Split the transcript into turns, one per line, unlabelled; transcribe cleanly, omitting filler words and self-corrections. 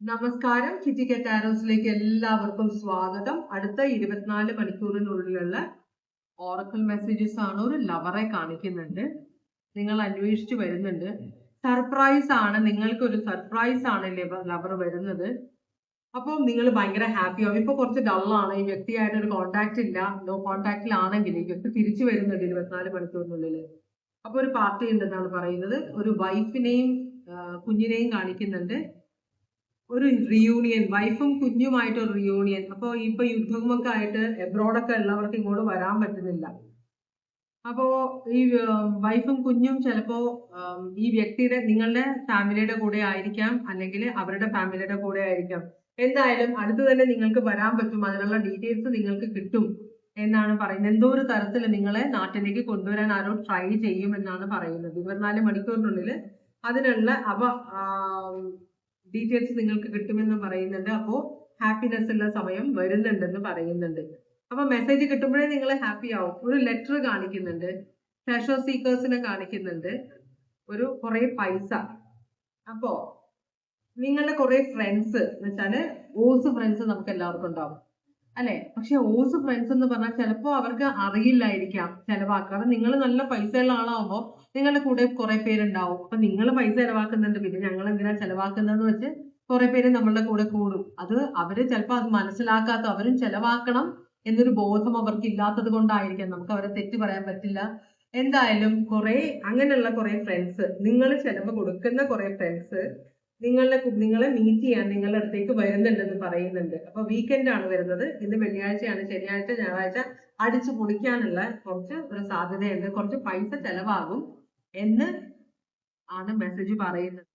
നമസ്കാരം. കിറ്റി ടാരോസിലേക്ക് എല്ലാവർക്കും സ്വാഗതം. അടുത്ത 24 മണിക്കൂറിനുള്ളിലുള്ള ഓറക്കിൾ മെസ്സേജസ് ആണ്. ഒരു ലവറെ കാണിക്കുന്നുണ്ട്, നിങ്ങൾ അന്വേഷിച്ചു വരുന്നുണ്ട്. സർപ്രൈസ് ആണ്, നിങ്ങൾക്ക് ഒരു സർപ്രൈസ് ആണ് ലവർ വരുന്നത്. അപ്പോൾ നിങ്ങൾ ഭയങ്കര ഹാപ്പി ആവും. ഇപ്പൊ കുറച്ച് ഡള്ളാണ്, ഈ വ്യക്തിയായിട്ട് ഒരു കോണ്ടാക്ട് ഇല്ല, നോ കോണ്ടാക്റ്റിലാണെങ്കിൽ ഈ വ്യക്തി തിരിച്ചു വരുന്നുണ്ട് 24 മണിക്കൂറിനുള്ളിൽ. അപ്പൊ ഒരു പാർട്ടി ഉണ്ടെന്നാണ് പറയുന്നത്. ഒരു വൈഫിനെയും കുഞ്ഞിനെയും കാണിക്കുന്നുണ്ട്. ഒരു റിയൂണിയൻ, വൈഫും കുഞ്ഞുമായിട്ട് ഒരു റിയൂണിയൻ. അപ്പോൾ ഇപ്പൊ യുദ്ധമൊക്കെ ആയിട്ട് എബ്രോഡൊക്കെ ഉള്ളവർക്ക് ഇങ്ങോട്ട് വരാൻ പറ്റുന്നില്ല. അപ്പോ ഈ വൈഫും കുഞ്ഞും ചിലപ്പോ ഈ വ്യക്തിയുടെ, നിങ്ങളുടെ ഫാമിലിയുടെ കൂടെ ആയിരിക്കാം, അല്ലെങ്കിൽ അവരുടെ ഫാമിലിയുടെ കൂടെ ആയിരിക്കാം. എന്തായാലും അടുത്ത് തന്നെ നിങ്ങൾക്ക് വരാൻ പറ്റും, അതിനുള്ള ഡീറ്റെയിൽസ് നിങ്ങൾക്ക് കിട്ടും എന്നാണ് പറയുന്നത്. എന്തോ ഒരു തരത്തിൽ നിങ്ങളെ നാട്ടിലേക്ക് കൊണ്ടുവരാൻ ആരോ ട്രൈ ചെയ്യും എന്നാണ് പറയുന്നത്. 24 മണിക്കൂറിനുള്ളിൽ അതിനുള്ള ഡീറ്റെയിൽസ് നിങ്ങൾക്ക് കിട്ടുമെന്ന് പറയുന്നുണ്ട്. അപ്പോൾ ഹാപ്പിനെസ് ഉള്ള സമയം വരുന്നുണ്ടെന്ന് പറയുന്നുണ്ട്. അപ്പൊ മെസ്സേജ് കിട്ടുമ്പോഴേ നിങ്ങൾ ഹാപ്പി ആവും. ഒരു ലെറ്റർ കാണിക്കുന്നുണ്ട്, ട്രഷർ സീക്കേഴ്സിനെ കാണിക്കുന്നുണ്ട്, ഒരു കുറെ പൈസ. അപ്പോ നിങ്ങളുടെ കുറെ ഫ്രണ്ട്സ് എന്ന് വെച്ചാല് ഓസ് ഫ്രണ്ട്സ് നമുക്ക് എല്ലാവർക്കും ഉണ്ടാവും അല്ലെ. പക്ഷെ ഓസ് ഫ്രണ്ട്സ് എന്ന് പറഞ്ഞാൽ ചിലപ്പോ അവർക്ക് അറിയില്ലായിരിക്കാം ചെലവാക്കാൻ. നിങ്ങൾ നല്ല പൈസയുള്ള ആളാവുമ്പോ നിങ്ങളുടെ കൂടെ കുറെ പേരുണ്ടാവും. അപ്പൊ നിങ്ങൾ പൈസ ചെലവാക്കുന്നുണ്ട്, പിന്നെ ഞങ്ങൾ എന്തിനാ ചെലവാക്കുന്നതെന്ന് വെച്ച് കുറെ പേര് നമ്മളുടെ കൂടെ കൂടും. അത് അവര് ചിലപ്പോ അത് മനസ്സിലാക്കാത്ത, അവരും ചെലവാക്കണം എന്നൊരു ബോധം അവർക്ക് ഇല്ലാത്തത് കൊണ്ടായിരിക്കാം. നമുക്ക് അവരെ തെറ്റ് പറയാൻ പറ്റില്ല. എന്തായാലും അങ്ങനെയുള്ള കുറെ ഫ്രണ്ട്സ്, നിങ്ങൾ ചെലവ് കൊടുക്കുന്ന കുറെ ഫ്രണ്ട്സ് നിങ്ങളെ മീറ്റ് ചെയ്യാൻ നിങ്ങളുടെ അടുത്തേക്ക് വരുന്നുണ്ടെന്ന് പറയുന്നുണ്ട്. അപ്പൊ വീക്കെൻഡ് ആണ് വരുന്നത്. ഇന്ന് വെള്ളിയാഴ്ചയാണ്, ശനിയാഴ്ച ഞായറാഴ്ച അടിച്ചു പൊളിക്കാനുള്ള കുറച്ച് ഒരു സാധ്യതയുണ്ട്. കുറച്ച് പൈസ ചെലവാകും എന്ന് ആണ് മെസ്സേജ് പറയുന്നത്.